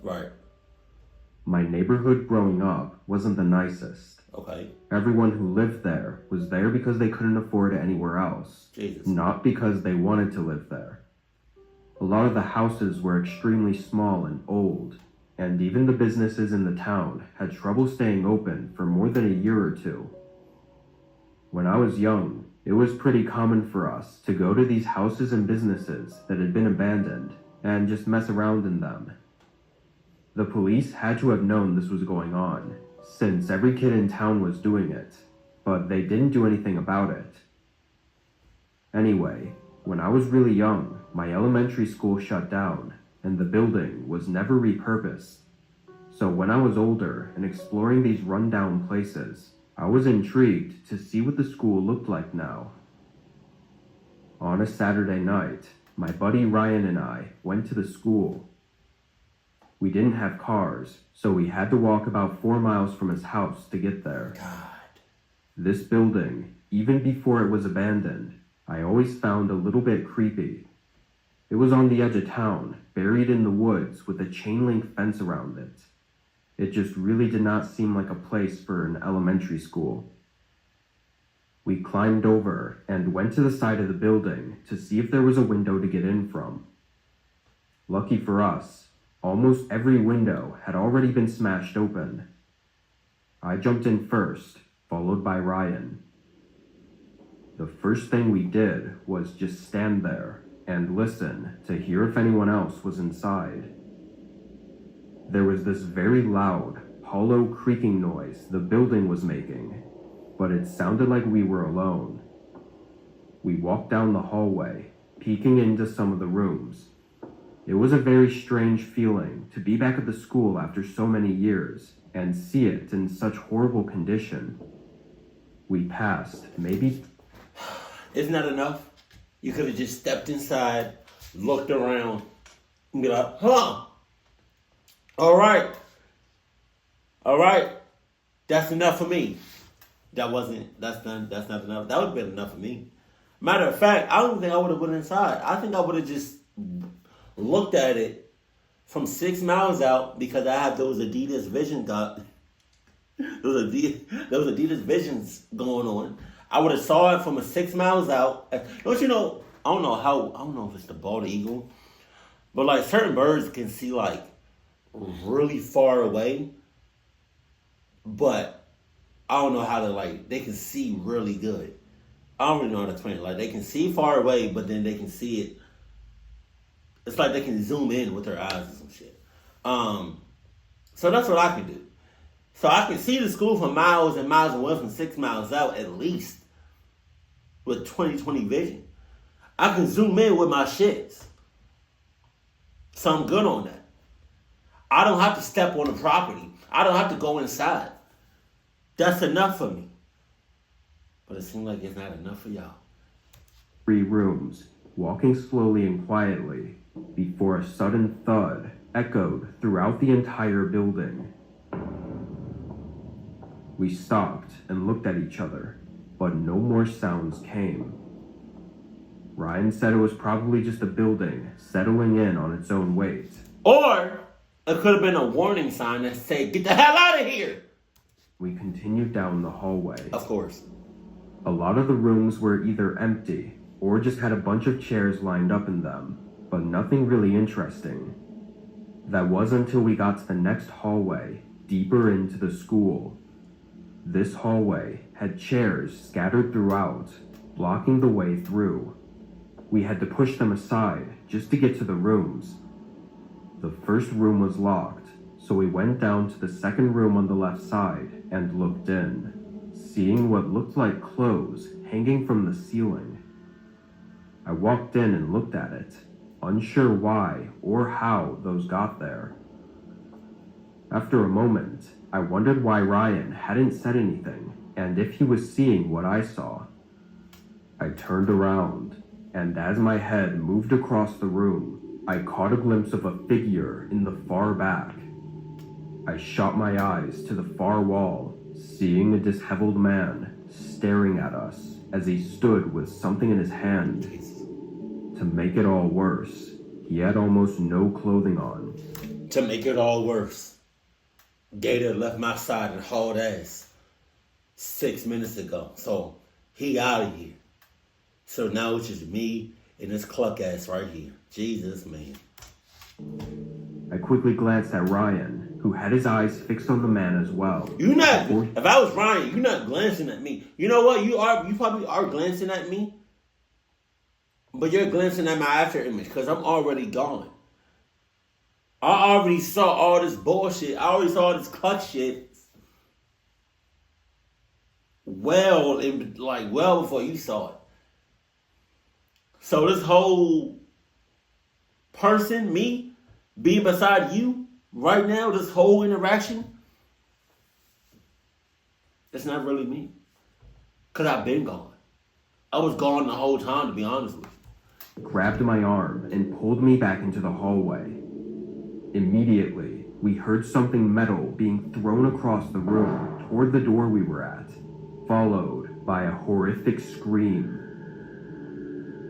Right. My neighborhood growing up wasn't the nicest. Okay. Everyone who lived there was there because they couldn't afford anywhere else. Jesus. Not because they wanted to live there. A lot of the houses were extremely small and old, and even the businesses in the town had trouble staying open for more than a year or two. When I was young, it was pretty common for us to go to these houses and businesses that had been abandoned and just mess around in them. The police had to have known this was going on, since every kid in town was doing it, but they didn't do anything about it. Anyway, when I was really young, my elementary school shut down, and the building was never repurposed. So when I was older and exploring these rundown places, I was intrigued to see what the school looked like now. On a Saturday night, my buddy Ryan and I went to the school. We didn't have cars, so we had to walk about 4 miles from his house to get there. God. This building, even before it was abandoned, I always found a little bit creepy. It was on the edge of town, buried in the woods with a chain link fence around it. It just really did not seem like a place for an elementary school. We climbed over and went to the side of the building to see if there was a window to get in from. Lucky for us, almost every window had already been smashed open. I jumped in first, followed by Ryan. The first thing we did was just stand there and listen to hear if anyone else was inside. There was this very loud, hollow creaking noise the building was making, but it sounded like we were alone. We walked down the hallway, peeking into some of the rooms. It was a very strange feeling to be back at the school after so many years and see it in such horrible condition. We passed, maybe... Isn't that enough? You could have just stepped inside, looked around, and be like, huh? All right. That's enough for me. That's not enough. That would have been enough for me. Matter of fact, I don't think I would have went inside. I think I would have just looked at it from 6 miles out because I have those Adidas vision those Adidas visions going on. I would have saw it from 6 miles out. Don't you know? I don't know if it's the bald eagle, but like certain birds can see like really far away, but I don't know how to like. They can see really good. I don't really know how to explain it. Like they can see far away, but then they can see it. It's like they can zoom in with their eyes or some shit. So that's what I can do. So I can see the school for miles and miles away from 6 miles out at least with 20/20 vision. I can zoom in with my shits. So I'm good on that. I don't have to step on the property. I don't have to go inside. That's enough for me. But it seems like it's not enough for y'all. 3 rooms, walking slowly and quietly, before a sudden thud echoed throughout the entire building. We stopped and looked at each other, but no more sounds came. Ryan said it was probably just a building settling in on its own weight. Or it could have been a warning sign that said, "Get the hell out of here!" We continued down the hallway. Of course. A lot of the rooms were either empty or just had a bunch of chairs lined up in them, but nothing really interesting. That was until we got to the next hallway, deeper into the school. This hallway had chairs scattered throughout, blocking the way through. We had to push them aside just to get to the rooms. The first room was locked, so we went down to the second room on the left side and looked in, seeing what looked like clothes hanging from the ceiling. I walked in and looked at it, unsure why or how those got there. After a moment, I wondered why Ryan hadn't said anything and if he was seeing what I saw. I turned around, and as my head moved across the room, I caught a glimpse of a figure in the far back. I shot my eyes to the far wall, seeing a disheveled man staring at us as he stood with something in his hand. To make it all worse, he had almost no clothing on. To make it all worse, Gator left my side and hauled ass 6 minutes ago. So he out of here. So now it's just me and this cluck ass right here. Jesus, man. I quickly glanced at Ryan, who had his eyes fixed on the man as well. If I was Ryan, you're not glancing at me. You know what? You probably are glancing at me. But you're glancing at my after image because I'm already gone. I already saw all this bullshit. I already saw this cluck shit. Well before you saw it. So this whole person, me, being beside you right now, this whole interaction, it's not really me. Because I've been gone. I was gone the whole time, to be honest with you. Grabbed my arm and pulled me back into the hallway. Immediately, we heard something metal being thrown across the room toward the door we were at, followed by a horrific scream.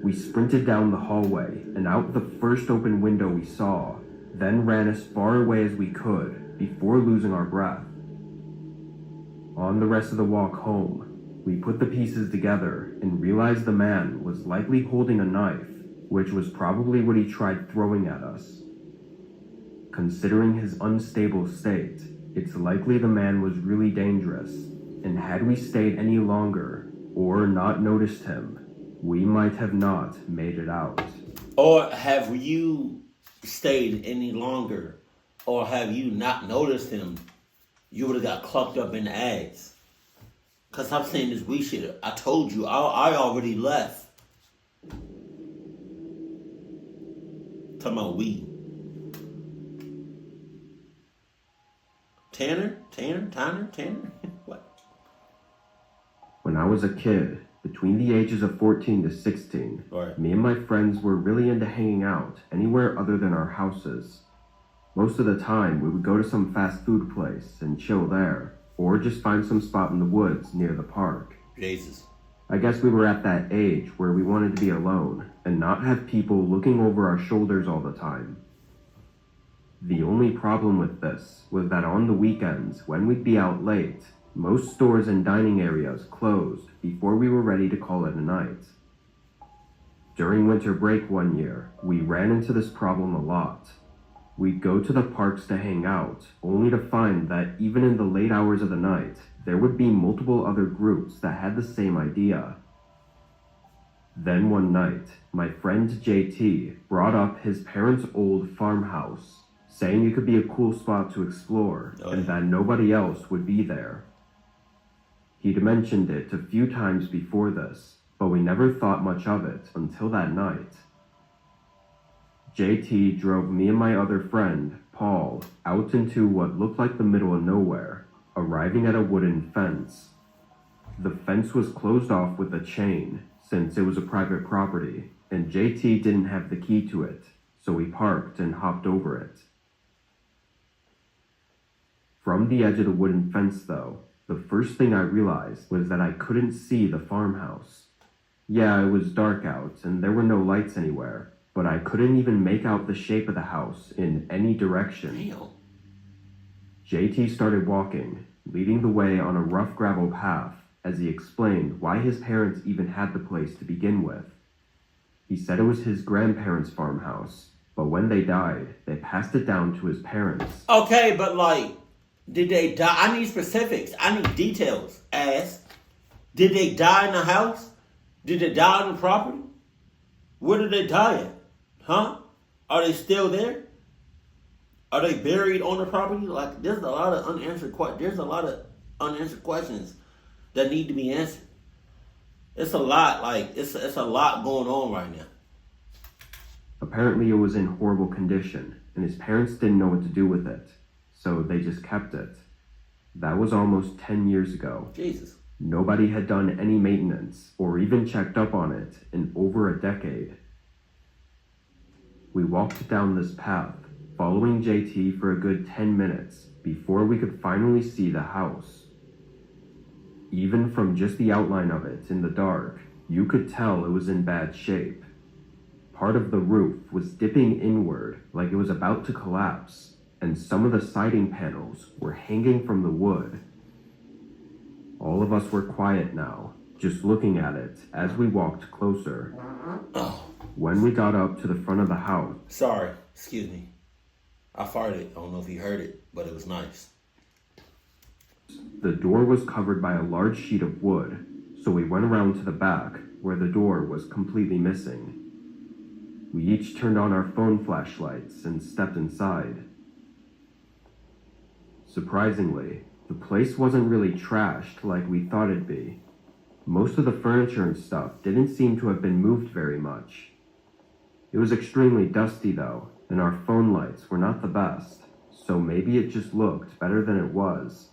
We sprinted down the hallway and out the first open window we saw, then ran as far away as we could before losing our breath. On the rest of the walk home, we put the pieces together and realized the man was likely holding a knife, which was probably what he tried throwing at us. Considering his unstable state, it's likely the man was really dangerous, and had we stayed any longer, or not noticed him, we might have not made it out. Or have you stayed any longer, or have you not noticed him, you would have got clucked up in the ass. Because I'm saying this weak shit. I told you, I already left. Talking about we. Tanner? What? When I was a kid, between the ages of 14 to 16, right, me and my friends were really into hanging out anywhere other than our houses. Most of the time, we would go to some fast food place and chill there, or just find some spot in the woods near the park. Jesus. I guess we were at that age where we wanted to be alone and not have people looking over our shoulders all the time. The only problem with this was that on the weekends, when we'd be out late, most stores and dining areas closed before we were ready to call it a night. During winter break one year, we ran into this problem a lot. We'd go to the parks to hang out, only to find that even in the late hours of the night, there would be multiple other groups that had the same idea. Then one night, my friend JT brought up his parents' old farmhouse, saying it could be a cool spot to explore and that nobody else would be there. He'd mentioned it a few times before this, but we never thought much of it until that night. JT drove me and my other friend, Paul, out into what looked like the middle of nowhere, arriving at a wooden fence. The fence was closed off with a chain, since it was a private property, and JT didn't have the key to it, so we parked and hopped over it. From the edge of the wooden fence, though, the first thing I realized was that I couldn't see the farmhouse. Yeah, it was dark out, and there were no lights anywhere, but I couldn't even make out the shape of the house in any direction. Damn. JT started walking, leading the way on a rough gravel path, as he explained why his parents even had the place to begin with. He said it was his grandparents' farmhouse, but when they died, they passed it down to his parents. Okay, but did they die? I need specifics. I need details. Ass. Did they die in the house? Did they die on the property? Where did they die at? Huh? Are they still there? Are they buried on the property? There's a lot of unanswered questions that need to be answered. It's a lot. It's a lot going on right now. Apparently, it was in horrible condition, and his parents didn't know what to do with it, so they just kept it. That was almost 10 years ago. Jesus. Nobody had done any maintenance or even checked up on it in over a decade. We walked down this path, following JT for a good 10 minutes before we could finally see the house. Even from just the outline of it in the dark, you could tell it was in bad shape. Part of the roof was dipping inward like it was about to collapse, and some of the siding panels were hanging from the wood. All of us were quiet now, just looking at it as we walked closer. When we got up to the front of the house... Sorry, excuse me. I farted. I don't know if you heard it, but it was nice. The door was covered by a large sheet of wood, so we went around to the back, where the door was completely missing. We each turned on our phone flashlights and stepped inside. Surprisingly, the place wasn't really trashed like we thought it'd be. Most of the furniture and stuff didn't seem to have been moved very much. It was extremely dusty though, and our phone lights were not the best, so maybe it just looked better than it was.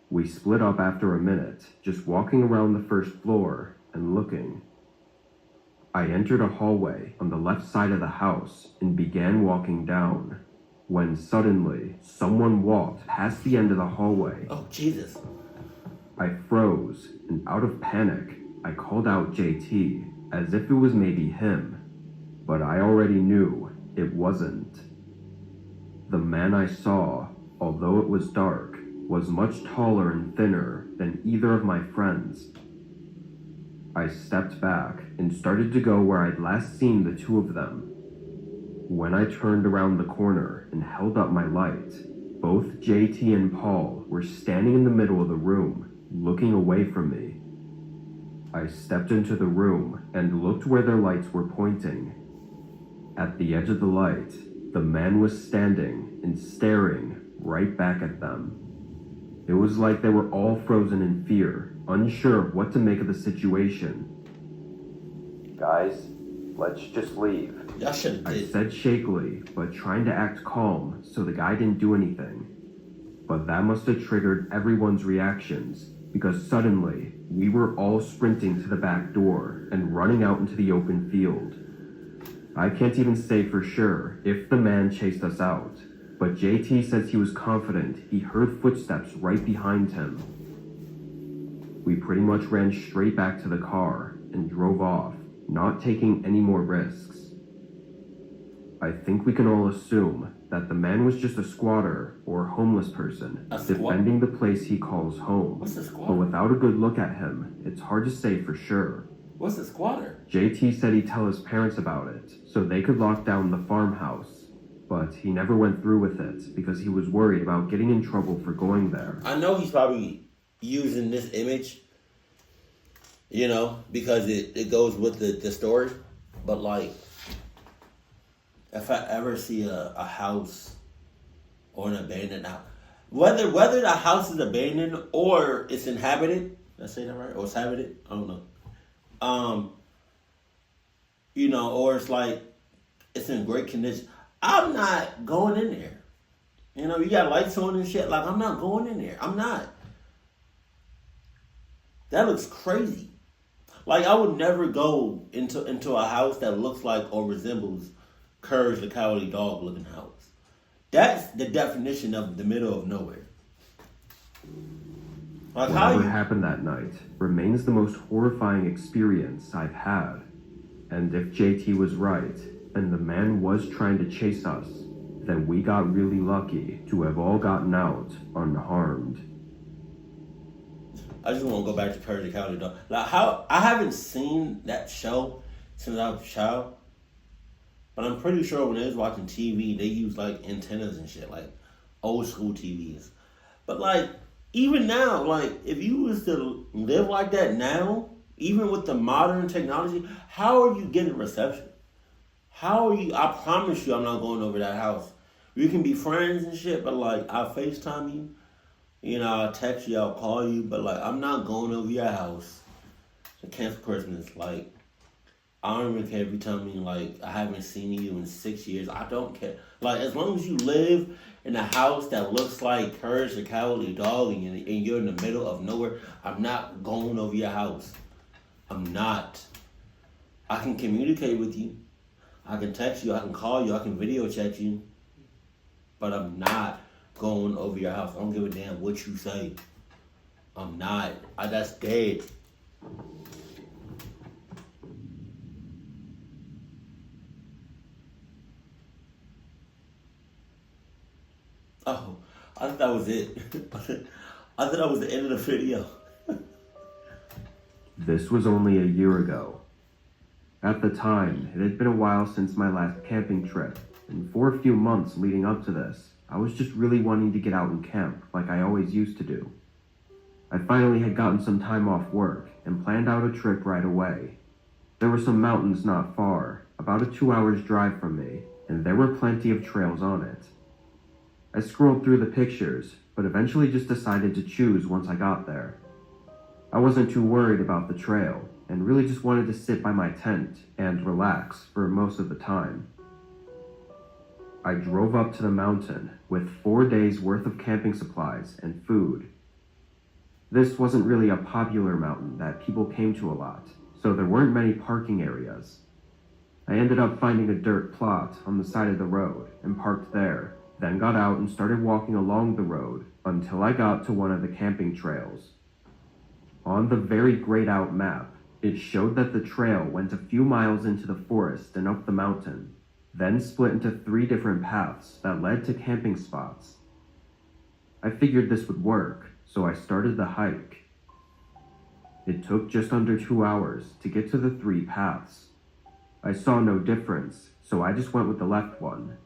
We split up after a minute, just walking around the first floor and looking. I entered a hallway on the left side of the house and began walking down, when suddenly someone walked past the end of the hallway. Oh, Jesus. I froze, and out of panic, I called out JT as if it was maybe him, but I already knew it wasn't. The man I saw, although it was dark, was much taller and thinner than either of my friends. I stepped back and started to go where I'd last seen the two of them. When I turned around the corner and held up my light, both JT and Paul were standing in the middle of the room, looking away from me. I stepped into the room and looked where their lights were pointing. At the edge of the light, the man was standing and staring right back at them. It was like they were all frozen in fear, unsure of what to make of the situation. Guys, let's just leave. Y'all should have I said shakily, but trying to act calm so the guy didn't do anything. But that must have triggered everyone's reactions, because suddenly, we were all sprinting to the back door and running out into the open field. I can't even say for sure if the man chased us out, but JT says he was confident he heard footsteps right behind him. We pretty much ran straight back to the car and drove off, not taking any more risks. I think we can all assume that the man was just a squatter or homeless person defending the place he calls home. What's a squatter? But without a good look at him, it's hard to say for sure. What's a squatter? JT said he'd tell his parents about it so they could lock down the farmhouse, but he never went through with it because he was worried about getting in trouble for going there. I know he's probably using this image, you know, because it goes with the story, but like, if I ever see a house or an abandoned house, whether the house is abandoned or it's inhabited, did I say that right? Or it's habited? I don't know. You know, or it's like it's in great condition. I'm not going in there. You know, you got lights on and shit. Like, I'm not going in there. I'm not. That looks crazy. Like, I would never go into a house that looks like or resembles Courage the Cowardly Dog looking house. That's the definition of the middle of nowhere. Like, Whatever happened that night remains the most horrifying experience I've had. And if JT was right, and the man was trying to chase us, then we got really lucky to have all gotten out unharmed. I just want to go back to Courage the Cowardly Dog. Like, how I haven't seen that show since I was a child, but I'm pretty sure when I was watching TV, they use like antennas and shit, like old school TVs. But like, even now, like, if you was to live like that now, even with the modern technology, how are you getting reception? How are you? I promise you, I'm not going over that house. We can be friends and shit, but like, I'll FaceTime you. You know, I'll text you, I'll call you, but like, I'm not going over your house to cancel Christmas. Like, I don't even care if you tell me, like, I haven't seen you in 6 years. I don't care. Like, as long as you live in a house that looks like Courage the Cowardly Dog and you're in the middle of nowhere, I'm not going over your house. I'm not. I can communicate with you. I can text you. I can call you. I can video chat you. But I'm not going over your house. I don't give a damn what you say. I'm not. That's dead. Oh, I thought that was it. I thought that was the end of the video. This was only a year ago. At the time, it had been a while since my last camping trip, and for a few months leading up to this, I was just really wanting to get out and camp like I always used to do. I finally had gotten some time off work and planned out a trip right away. There were some mountains not far, about a 2 hours drive from me, and there were plenty of trails on it. I scrolled through the pictures, but eventually just decided to choose once I got there. I wasn't too worried about the trail, and really just wanted to sit by my tent and relax for most of the time. I drove up to the mountain with 4 days worth of camping supplies and food. This wasn't really a popular mountain that people came to a lot, so there weren't many parking areas. I ended up finding a dirt plot on the side of the road and parked there, then got out and started walking along the road until I got to one of the camping trails. On the very grayed out map, it showed that the trail went a few miles into the forest and up the mountain, then split into 3 different paths that led to camping spots. I figured this would work, so I started the hike. It took just under 2 hours to get to the 3 paths. I saw no difference, so I just went with the left one.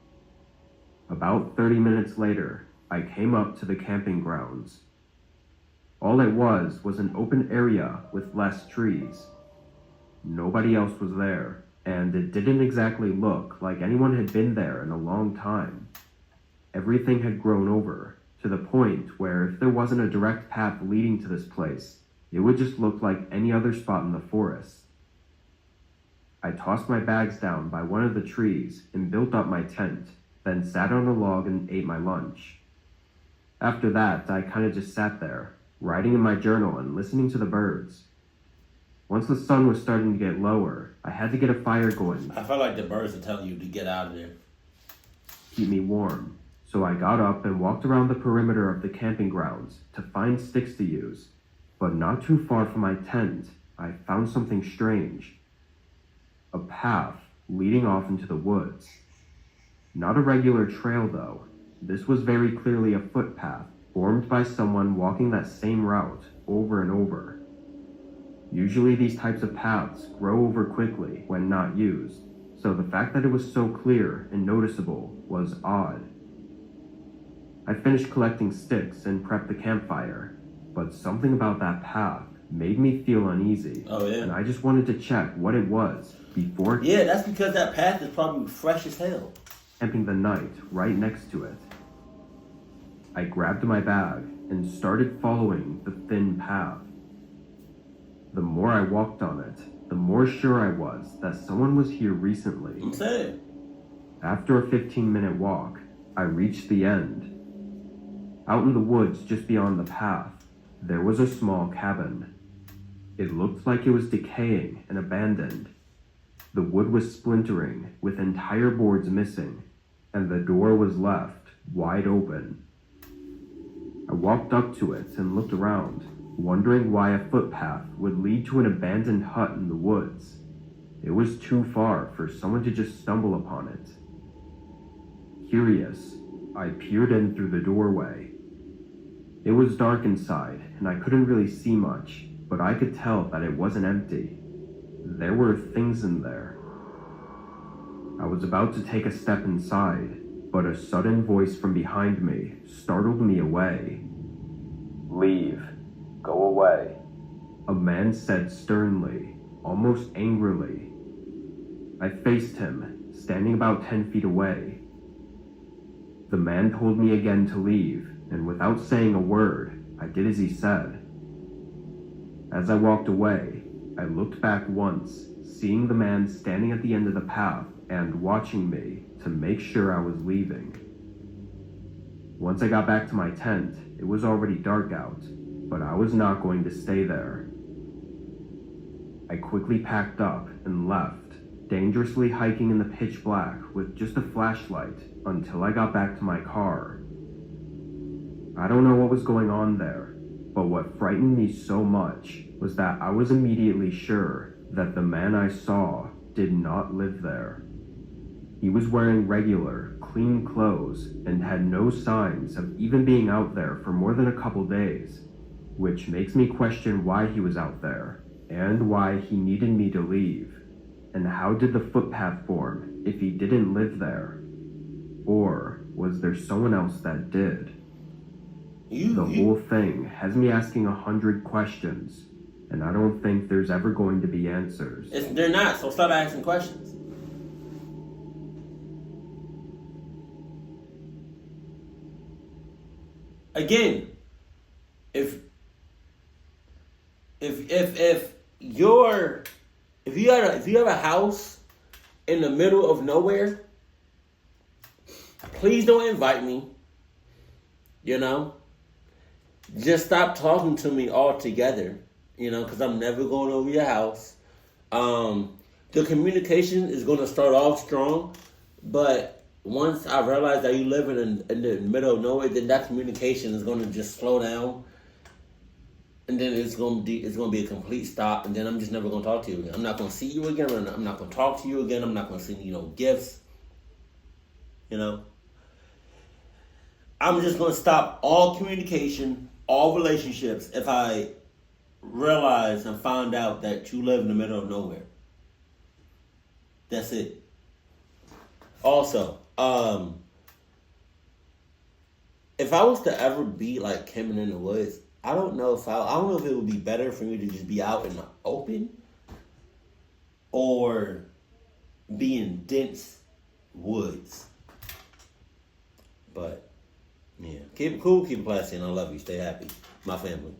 About 30 minutes later, I came up to the camping grounds. All it was an open area with less trees. Nobody else was there, and it didn't exactly look like anyone had been there in a long time. Everything had grown over, to the point where if there wasn't a direct path leading to this place, it would just look like any other spot in the forest. I tossed my bags down by one of the trees and built up my tent, then sat on a log and ate my lunch. After that, I kinda just sat there, writing in my journal and listening to the birds. Once the sun was starting to get lower, I had to get a fire going. I felt like the birds are telling you to get out of there. Keep me warm. So I got up and walked around the perimeter of the camping grounds to find sticks to use. But not too far from my tent, I found something strange. A path leading off into the woods. Not a regular trail though. This was very clearly a footpath formed by someone walking that same route over and over. Usually these types of paths grow over quickly when not used, so the fact that it was so clear and noticeable was odd. I finished collecting sticks and prepped the campfire, but something about that path made me feel uneasy. Oh, yeah? And I just wanted to check what it was before... Yeah, that's because that path is probably fresh as hell. ...camping the night right next to it. I grabbed my bag and started following the thin path. The more I walked on it, the more sure I was that someone was here recently. I'm saying. After a 15-minute walk, I reached the end. Out in the woods just beyond the path, there was a small cabin. It looked like it was decaying and abandoned. The wood was splintering, with entire boards missing, and the door was left wide open. I walked up to it and looked around, wondering why a footpath would lead to an abandoned hut in the woods. It was too far for someone to just stumble upon it. Curious, I peered in through the doorway. It was dark inside, and I couldn't really see much, but I could tell that it wasn't empty. There were things in there. I was about to take a step inside, but a sudden voice from behind me startled me away. "Leave. Go away," a man said sternly, almost angrily. I faced him, standing about 10 feet away. The man told me again to leave, and without saying a word, I did as he said. As I walked away, I looked back once, seeing the man standing at the end of the path and watching me to make sure I was leaving. Once I got back to my tent, it was already dark out, but I was not going to stay there. I quickly packed up and left, dangerously hiking in the pitch black with just a flashlight until I got back to my car. I don't know what was going on there, but what frightened me so much was that I was immediately sure that the man I saw did not live there. He was wearing regular, clean clothes and had no signs of even being out there for more than a couple days, which makes me question why he was out there and why he needed me to leave. And how did the footpath form if he didn't live there? Or was there someone else that did? The whole thing has me asking 100 questions, and I don't think there's ever going to be answers. They're not, so stop asking questions. Again, if you have a house in the middle of nowhere, please don't invite me. You know, just stop talking to me altogether. You know, because I'm never going over your house. The communication is going to start off strong, but once I realize that you live in the middle of nowhere, then that communication is going to just slow down, and then it's going to be a complete stop, and then I'm just never going to talk to you again. I'm not going to see you again. I'm not going to talk to you again. I'm not going to send you no gifts. You know, I'm just going to stop all communication, all relationships if I realize and find out that you live in the middle of nowhere. That's it. Also, if I was to ever be like camping in the woods, I don't know if it would be better for me to just be out in the open or be in dense woods. But yeah, keep it cool, keep it classy, and I love you. Stay happy, my family.